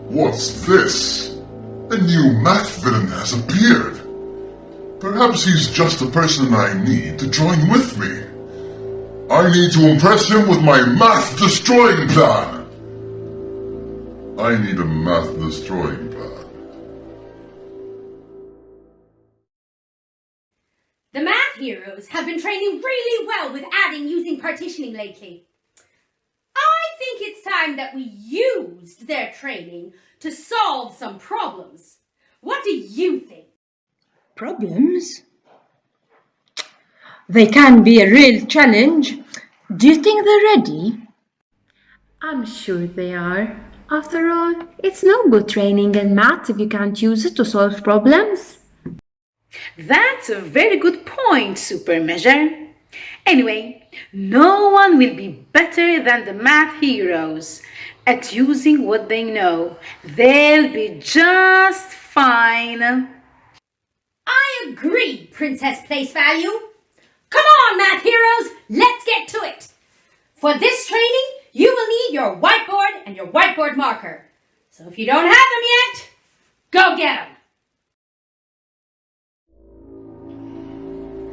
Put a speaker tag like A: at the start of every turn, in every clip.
A: What's this? A new math villain has appeared. Perhaps he's just the person I need to join with me. I need to impress him with my math-destroying plan. I need a math-destroying plan.
B: The math heroes have been training really well with adding using partitioning lately. I think it's time that we used their training to solve some problems. What do you think?
C: Problems? They can be a real challenge. Do you think they're ready?
D: I'm sure they are. After all, it's no good training in math if you can't use it to solve problems.
E: That's a very good point, Supermeasure. Anyway, no one will be better than the math heroes at using what they know. They'll be just fine.
B: I agree, Princess Place Value. Come on, math heroes, let's get to it. For this training, you will need your whiteboard and your whiteboard marker. So if you don't have them yet, go get them.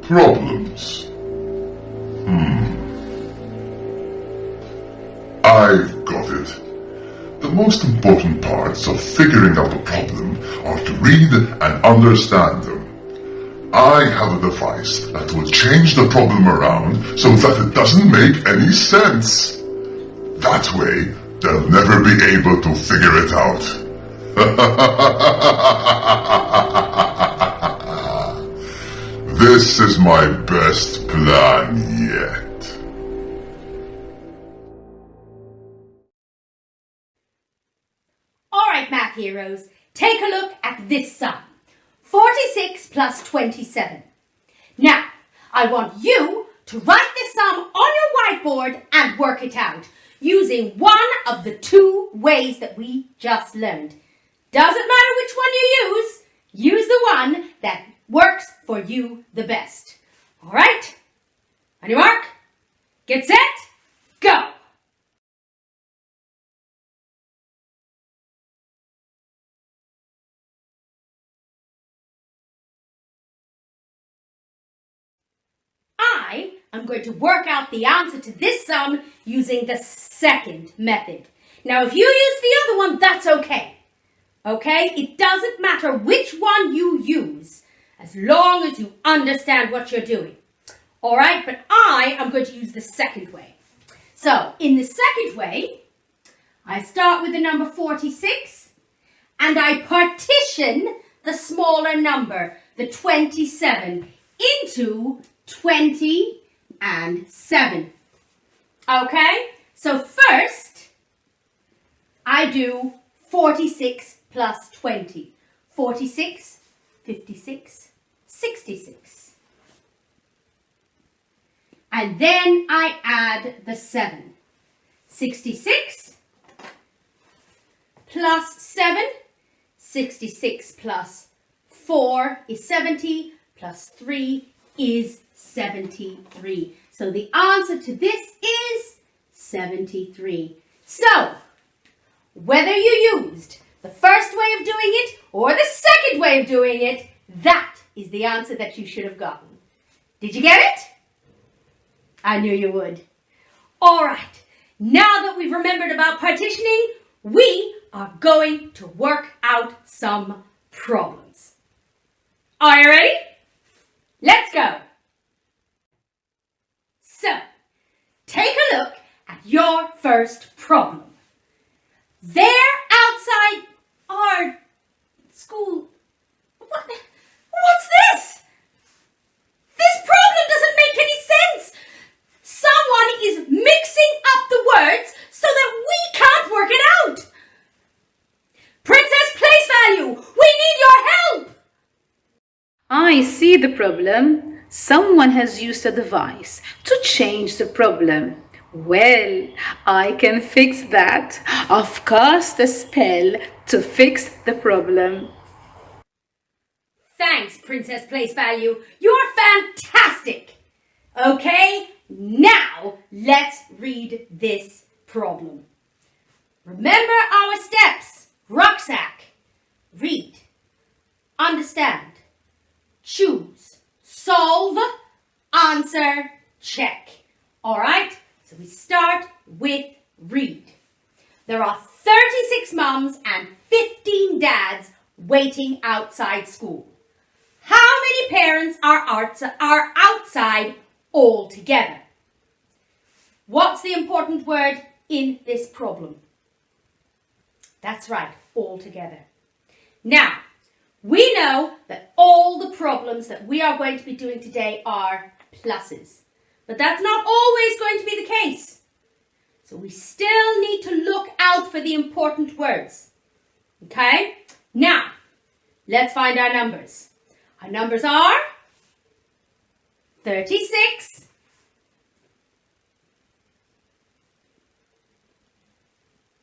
A: Problems. I've got it. The most important parts of figuring out a problem are to read and understand them. I have a device that will change the problem around so that it doesn't make any sense. That way, they'll never be able to figure it out. This is my best plan yet.
B: Alright, math heroes, take a look at this sum. 46 plus 27. Now, I want you to write this sum on your whiteboard and work it out using one of the two ways that we just learned. Doesn't matter which one you use the one that works for you the best. Alright? On your mark, get set, go! I'm going to work out the answer to this sum using the second method. Now, if you use the other one, that's okay. Okay? It doesn't matter which one you use, as long as you understand what you're doing. All right? But I am going to use the second way. So, in the second way, I start with the number 46, and I partition the smaller number, the 27, into 20 and 7. Okay? So first, I do 46 plus 20. 46, 56, 66. And then I add the 7. 66 plus 7. 66 plus 4 is 70, plus 3 is 73. So the answer to this is 73. So, whether you used the first way of doing it or the second way of doing it, that is the answer that you should have gotten. Did you get it? I knew you would. All right, now that we've remembered about partitioning, we are going to work out some problems. Are you ready? Let's go. So, take a look at your first problem. There hard. School. What's this? This problem doesn't make any sense. Someone is mixing up the words so that we can't work it out. Princess Place Value, we need your help.
E: I see the problem. Someone has used a device to change the problem. Well, I can fix that. I've cast a spell to fix the problem.
B: Thanks, Princess Place Value. You're fantastic. Okay, now let's read this problem. Remember our steps. Rucksack. Read. Understand. Choose. Solve. Answer. Check. All right, so we start with read. There are 36 mums and 15 dads waiting outside school. How many parents are outside altogether? What's the important word in this problem? That's right, altogether. Now, we know that all the problems that we are going to be doing today are pluses, but that's not always going to be the case. So we still need to look out for the important words. Okay? Now, let's find our numbers. Our numbers are 36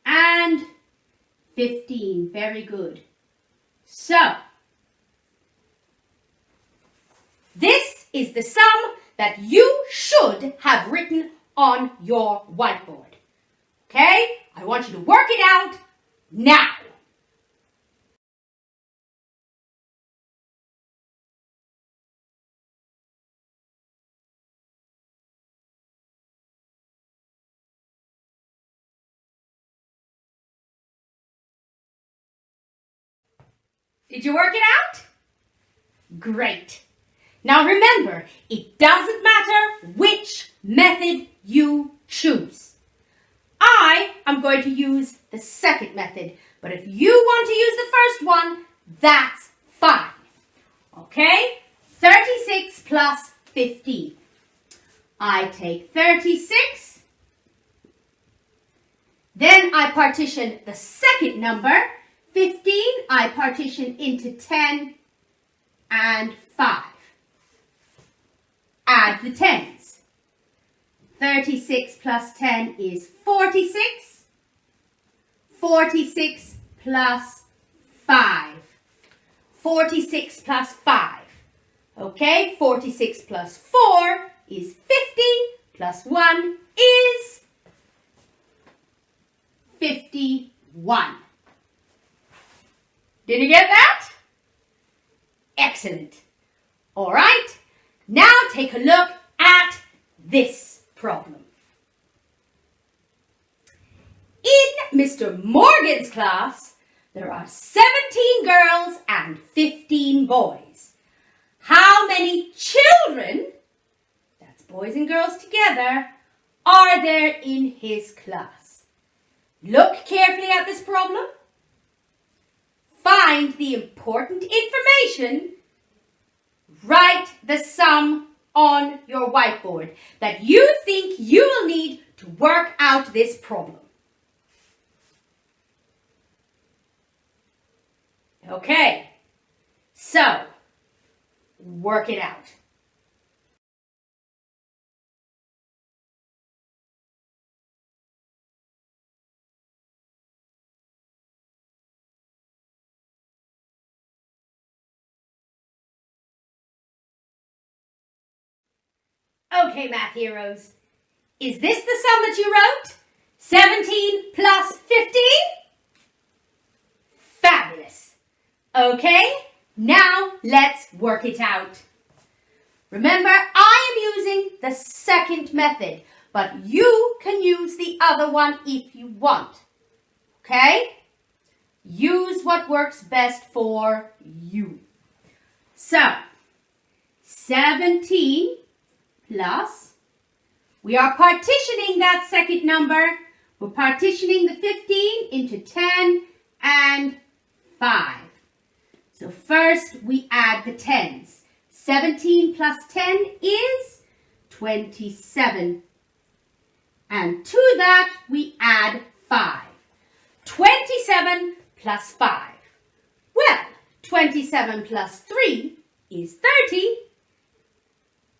B: and 15. Very good. So, this is the sum that you should have written on your whiteboard. Okay? I want you to work it out now. Did you work it out? Great. Now remember, it doesn't matter which method you choose. I am going to use the second method, but if you want to use the first one, that's fine. Okay? 36 plus 15. I take 36, then I partition the second number, 15, I partition into 10 and 5. Add the tens. 36 plus 10 is 46. 46 plus 5. 46 plus 5. Okay, 46 plus 4 is 50, plus 1 is 51. Did you get that? Excellent. All right, now take a look at this problem. In Mr. Morgan's class, there are 17 girls and 15 boys. How many children, that's boys and girls together, are there in his class? Look carefully at this problem. Find the important information. Write the sum on your whiteboard that you think you will need to work out this problem. Okay, so work it out. Okay, math heroes. Is this the sum that you wrote? 17 plus 15? Fabulous. Okay, now let's work it out. Remember, I am using the second method, but you can use the other one if you want. Okay? Use what works best for you. So, 17 plus, we are partitioning that second number. We're partitioning the 15 into 10 and 5. So first we add the tens. 17 plus 10 is 27. And to that we add 5. 27 plus 5. Well, 27 plus 3 is 30.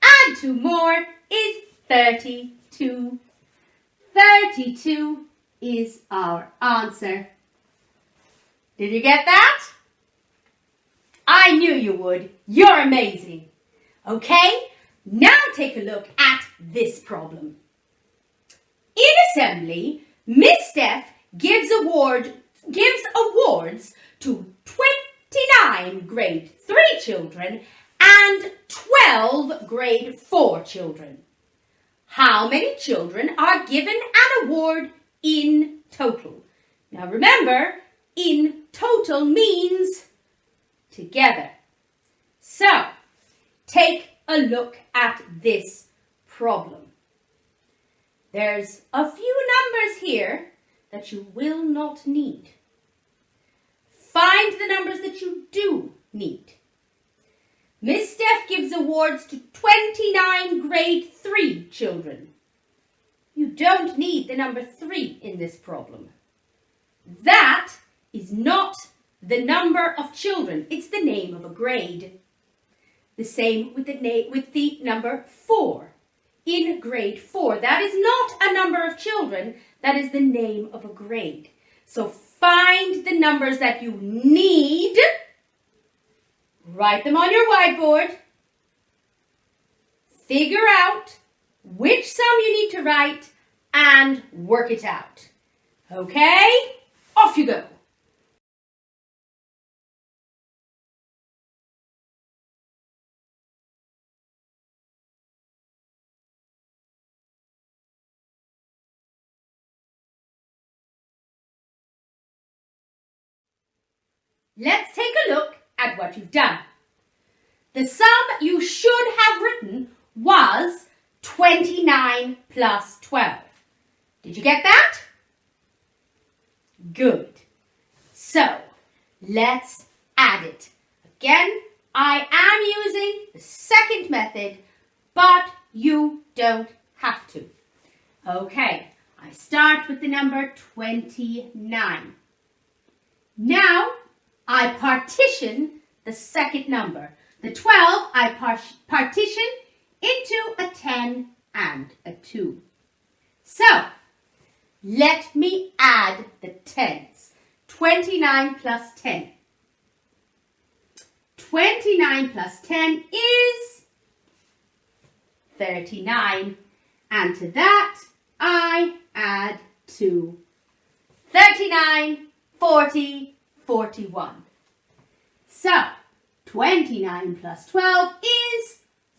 B: Add 2 more is 32. 32 is our answer. Did you get that? I knew you would. You're amazing. Okay, now take a look at this problem. In assembly, Miss Steph gives awards to 29 grade 3 children and 12 grade 4 children. How many children are given an award in total? Now remember, in total means together. So, take a look at this problem. There's a few numbers here that you will not need. Find the numbers that you do need. Miss Steph gives awards to 29 grade 3 children. You don't need the number 3 in this problem. That is not the number of children. It's the name of a grade. The same with the number 4. In grade 4, that is not a number of children. That is the name of a grade. So find the numbers that you need. Write them on your whiteboard. Figure out which sum you need to write and work it out. Okay? Off you go. Let's take a look at what you've done. The sum you should have written was 29 plus 12. Did you get that? Good. So, let's add it. Again, I am using the second method, but you don't have to. Okay, I start with the number 29. Now, I partition the second number. The 12 I partition into a 10 and a 2. So, let me add the tens. 29 plus 10. 29 plus 10 is 39. And to that, I add 2. 39, 40, 41. So, 29 plus 12 is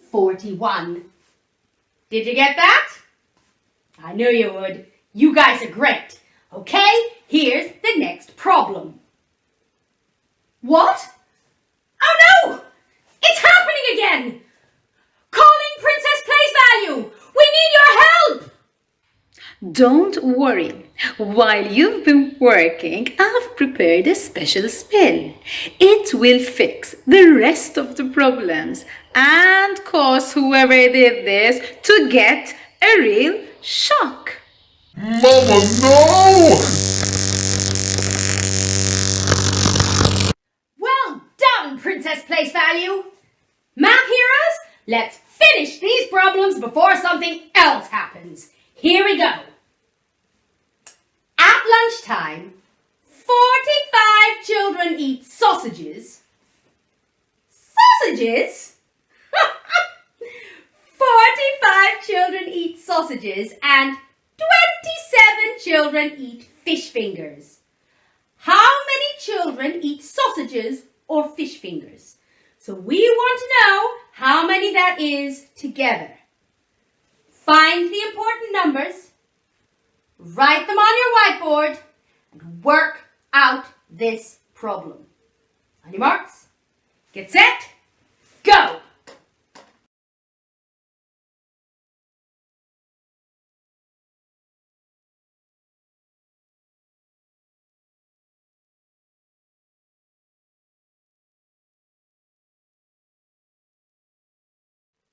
B: 41. Did you get that? I knew you would. You guys are great. Okay, here's the next problem. What? Oh no! It's happening again! Calling Princess Place Value! We need your help!
E: Don't worry. While you've been working, I've prepared a special spell. It will fix the rest of the problems and cause whoever did this to get a real shock.
A: Mama, no!
B: Well done, Princess Place Value! Math heroes, let's finish these problems before something else happens. Here we go. At lunchtime, 45 children eat sausages. Sausages? 45 children eat sausages and 27 children eat fish fingers. How many children eat sausages or fish fingers? So we want to know how many that is together. Find the important numbers. Write them on your whiteboard and work out this problem. On your marks, get set, go!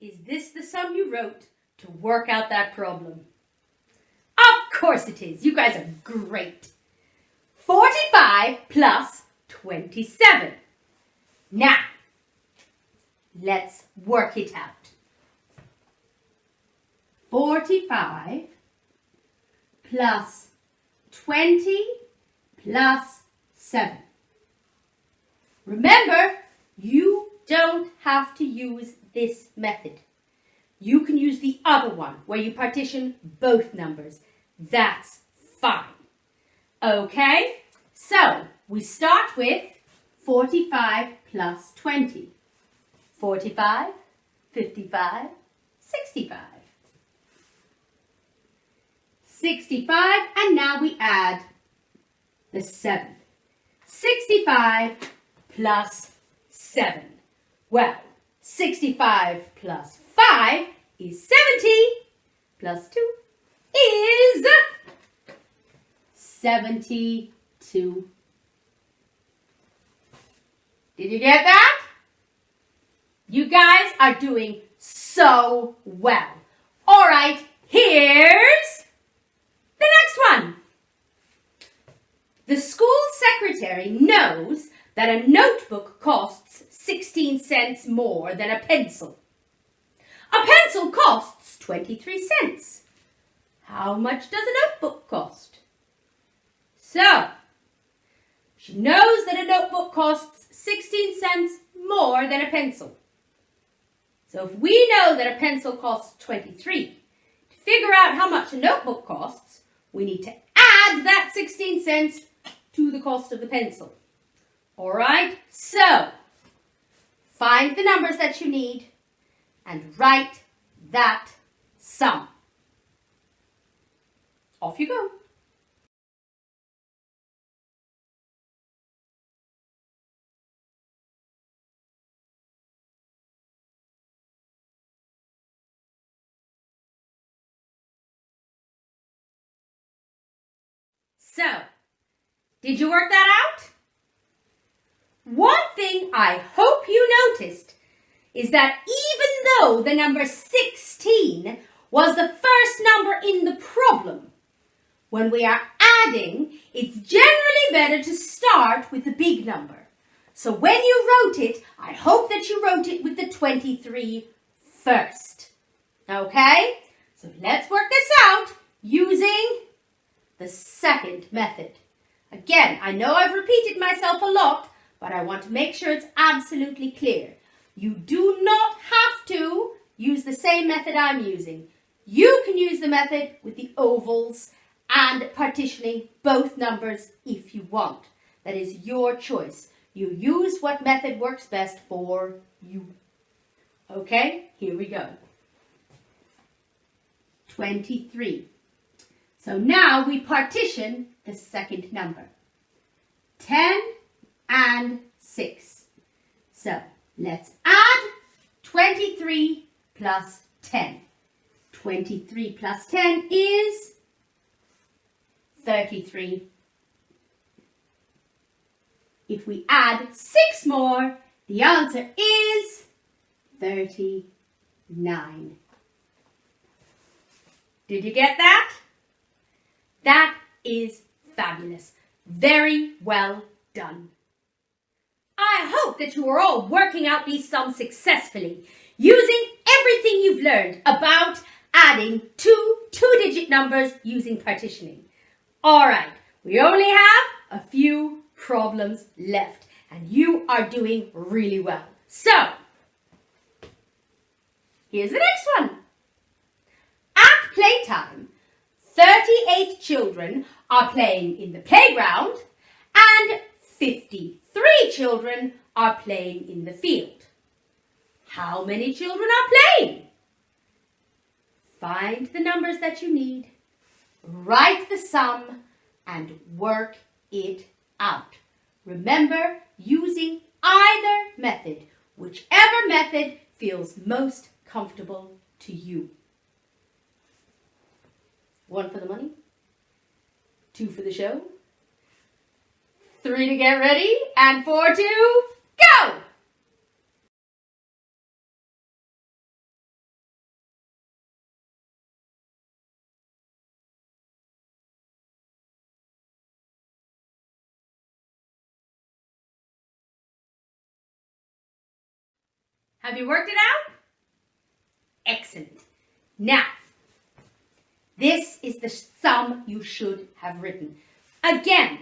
B: Is this the sum you wrote to work out that problem? Of course it is. You guys are great. 45 plus 27. Now, let's work it out. 45 plus 20 plus 7. Remember, you don't have to use this method. You can use the other one where you partition both numbers. That's fine. Okay, so we start with 45 plus 20. 45, 55, 65. 65, and now we add the 7. 65 plus 7. Well, 65 plus 5 is 70, plus 2 is 72. Did you get that? You guys are doing so well. All right, here's the next one. The school secretary knows that a notebook costs 16 cents more than a pencil. A pencil costs 23 cents. How much does a notebook cost? So, she knows that a notebook costs 16 cents more than a pencil. So if we know that a pencil costs 23, to figure out how much a notebook costs, we need to add that 16 cents to the cost of the pencil. All right, so find the numbers that you need and write that sum. Off you go. So, did you work that out? One thing I hope you noticed is that even though the number 16 was the first number in the problem, when we are adding, it's generally better to start with the big number. So when you wrote it, I hope that you wrote it with the 23 first. Okay? So let's work this out using the second method. Again, I know I've repeated myself a lot, but I want to make sure it's absolutely clear. You do not have to use the same method I'm using. You can use the method with the ovals and partitioning both numbers if you want. That is your choice. You use what method works best for you. Okay, here we go. 23. So now we partition the second number. 10 and 6. So let's add 23 plus 10. 23 plus 10 is 33. If we add 6 more, the answer is 39. Did you get that? That is fabulous. Very well done. I hope that you are all working out these sums successfully, using everything you've learned about adding two-digit numbers using partitioning. All right, we only have a few problems left, and you are doing really well. So, here's the next one. At playtime, 38 children are playing in the playground and 53 children are playing in the field. How many children are playing? Find the numbers that you need, write the sum, and work it out. Remember, using either method, whichever method feels most comfortable to you. 1 for the money, 2 for the show, 3 to get ready, and 4 to go! Have you worked it out? Excellent. Now, this is the sum you should have written. Again,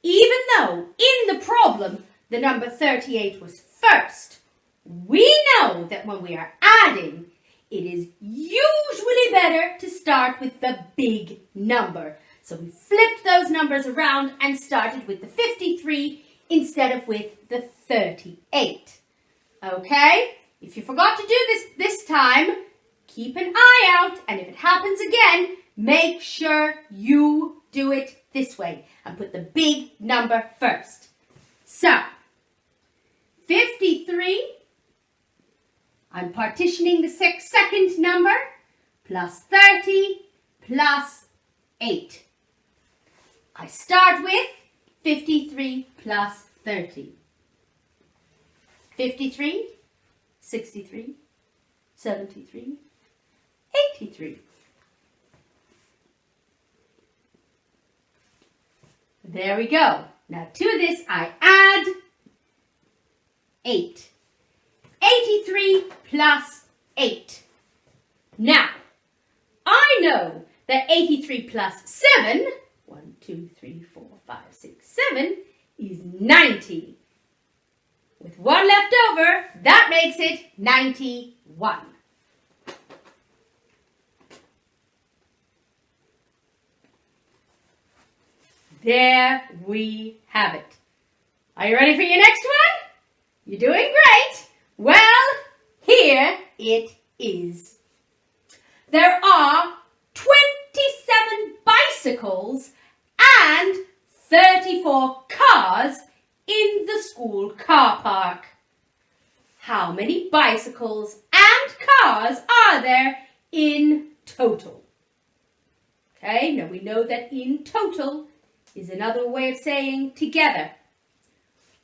B: even though in the problem the number 38 was first, we know that when we are adding, it is usually better to start with the big number. So we flipped those numbers around and started with the 53 instead of with the 38. Okay? If you forgot to do this time, keep an eye out, and if it happens again, make sure you do it this way and put the big number first. So, 53, I'm partitioning the second number, plus 30, plus 8. I start with 53 plus 30. 53, 63, 73, 83. There we go. Now to this I add 8. 83 plus 8. Now, I know that 83 plus 7, 1, 2, 3, 4, 5, 6, 7, is 90. With 1 left over, that makes it 91. There we have it. Are you ready for your next one? You're doing great. Well, here it is. There are 27 bicycles and 34 cars in the school car park. How many bicycles and cars are there in total? Okay, now we know that in total is another way of saying together.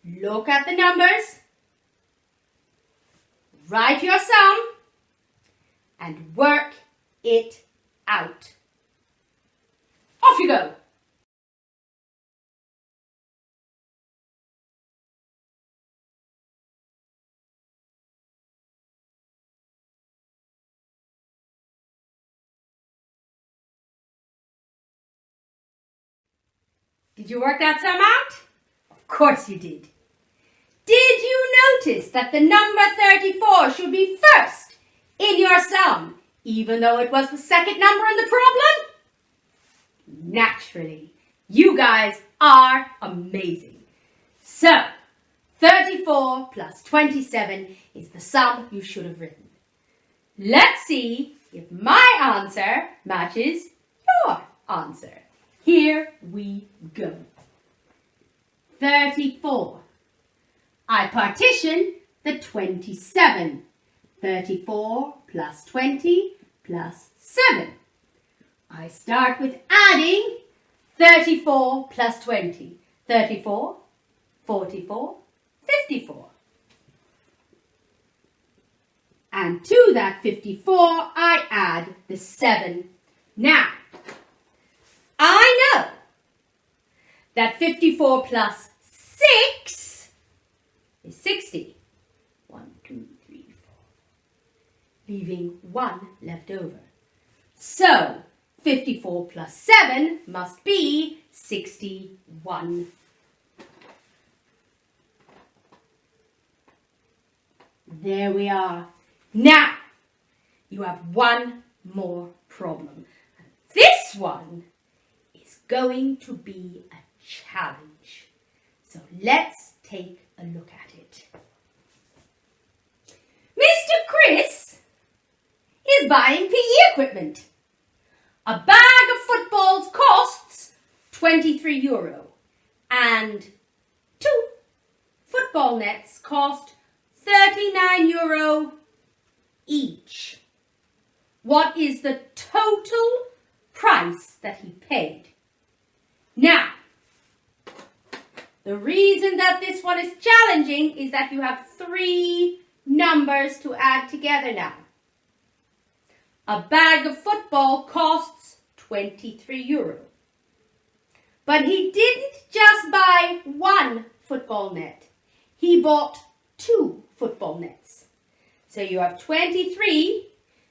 B: Look at the numbers, write your sum, and work it out. Off you go! Did you work that sum out? Of course you did. Did you notice that the number 34 should be first in your sum, even though it was the second number in the problem? Naturally, you guys are amazing. So, 34 plus 27 is the sum you should have written. Let's see if my answer matches your answer. Here we go. 34. I partition the 27. 34 plus 20 plus 7. I start with adding 34 plus 20. 34, 44, 54. And to that 54, I add the 7. Now, I know that 54 plus 6 is 60. 1, 2, 3, 4. Leaving 1 left over. So, 54 plus 7 must be 61. There we are. Now, you have one more problem. This one is going to be a challenge. So let's take a look at it. Mr. Chris is buying PE equipment. A bag of footballs costs €23 and 2 football nets cost €39 each. What is the total price that he paid? Now, the reason that this one is challenging is that you have 3 numbers to add together now. A bag of football costs €23. But he didn't just buy 1 football net. He bought 2 football nets. So you have 23,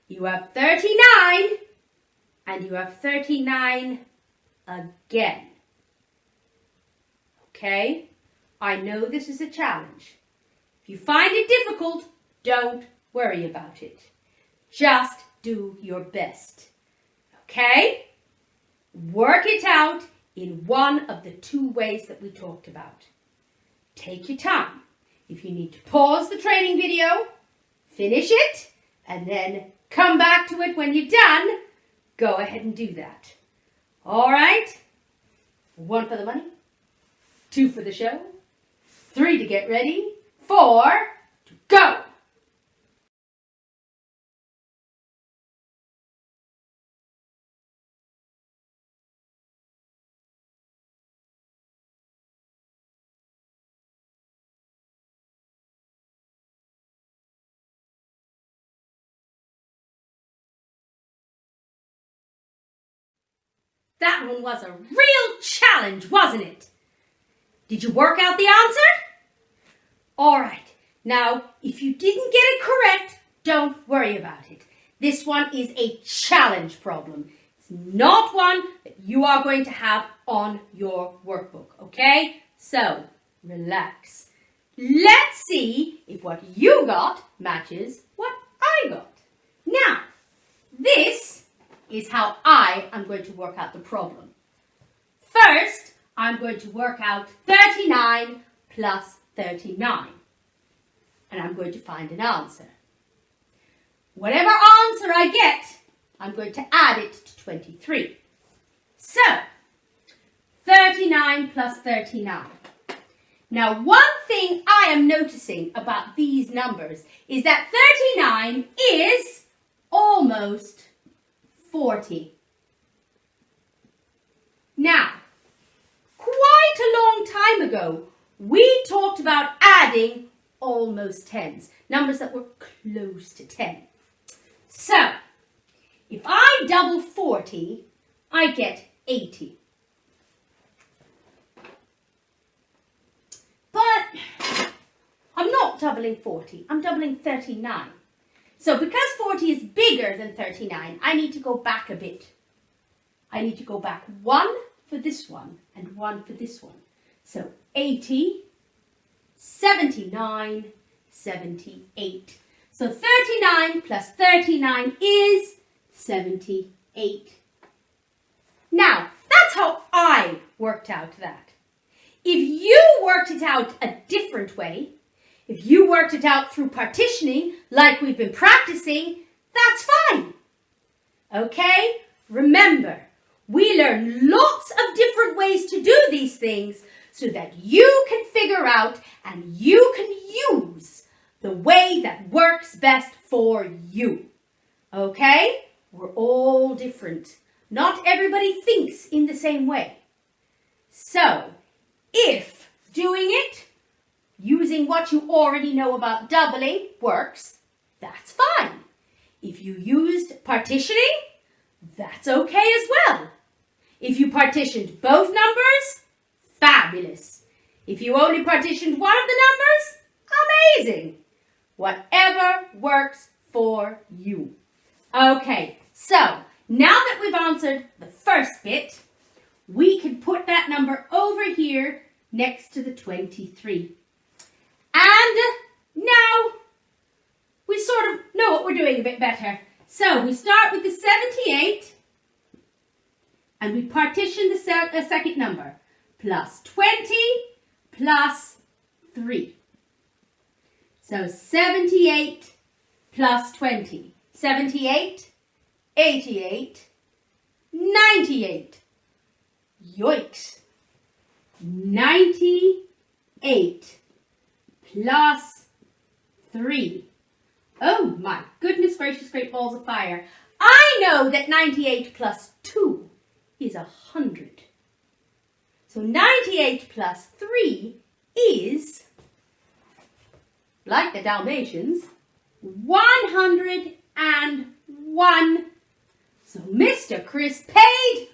B: you have 39, and you have 39 again. Okay? I know this is a challenge. If you find it difficult, don't worry about it. Just do your best. Okay? Work it out in one of the two ways that we talked about. Take your time. If you need to pause the training video, finish it, and then come back to it when you're done, go ahead and do that. All right? 1 for the money, 2 for the show, 3 to get ready, 4 to go. That one was a real challenge, wasn't it? Did you work out the answer? All right. Now, if you didn't get it correct, don't worry about it. This one is a challenge problem. It's not one that you are going to have on your workbook, okay? So, relax. Let's see if what you got matches what I got. Now, this is how I am going to work out the problem. First, I'm going to work out 39 plus 39. And I'm going to find an answer. Whatever answer I get, I'm going to add it to 23. So, 39 plus 39. Now, one thing I am noticing about these numbers is that 39 is almost 40. Now, quite a long time ago, we talked about adding almost tens, numbers that were close to 10. So, if I double 40, I get 80. But I'm not doubling 40, I'm doubling 39. So because 40 is bigger than 39, I need to go back a bit. I need to go back 1 for this one and 1 for this one. So 80, 79, 78. So 39 plus 39 is 78. Now, that's how I worked out that. If you worked it out a different way, if you worked it out through partitioning, like we've been practicing, that's fine. Okay? Remember, we learn lots of different ways to do these things so that you can figure out and you can use the way that works best for you. Okay? We're all different. Not everybody thinks in the same way. So, if doing it using what you already know about doubling works, that's fine. If you used partitioning, that's okay as well. If you partitioned both numbers, fabulous. If you only partitioned one of the numbers, amazing. Whatever works for you. Okay, so now that we've answered the first bit, we can put that number over here next to the 23. And now we sort of know what we're doing a bit better. So we start with the 78 and we partition the second number. Plus 20 plus 3. So 78 plus 20. 78, 88, 98. Yoicks. 98 plus 3. Oh my goodness gracious, great balls of fire. I know that 98 plus 2 is 100. So 98 plus 3 is, like the Dalmatians, 101. So Mr. Chris paid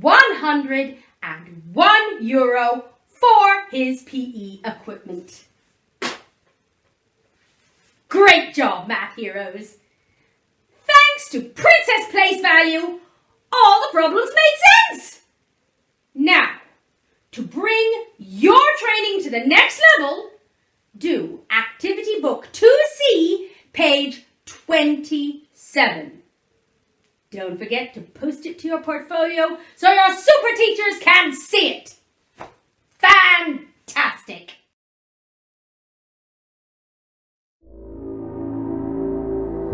B: €101 for his PE equipment. Great job, Math Heroes! Thanks to Princess Place Value, all the problems made sense! Now, to bring your training to the next level, do Activity Book 2C, page 27. Don't forget to post it to your portfolio so your super teachers can see it. Fantastic!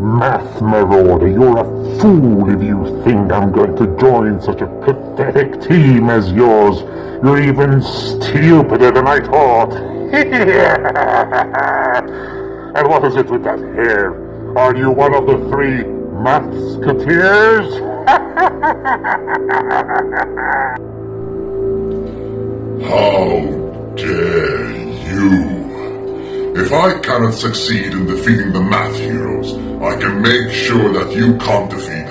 F: Math Marauder, you're a fool if you think I'm going to join such a pathetic team as yours. You're even stupider than I thought. And what is it with that hair? Are you one of the 3 Mathsketeers?
A: How dare you! If I cannot succeed in defeating the Math Heroes, I can make sure that you can't defeat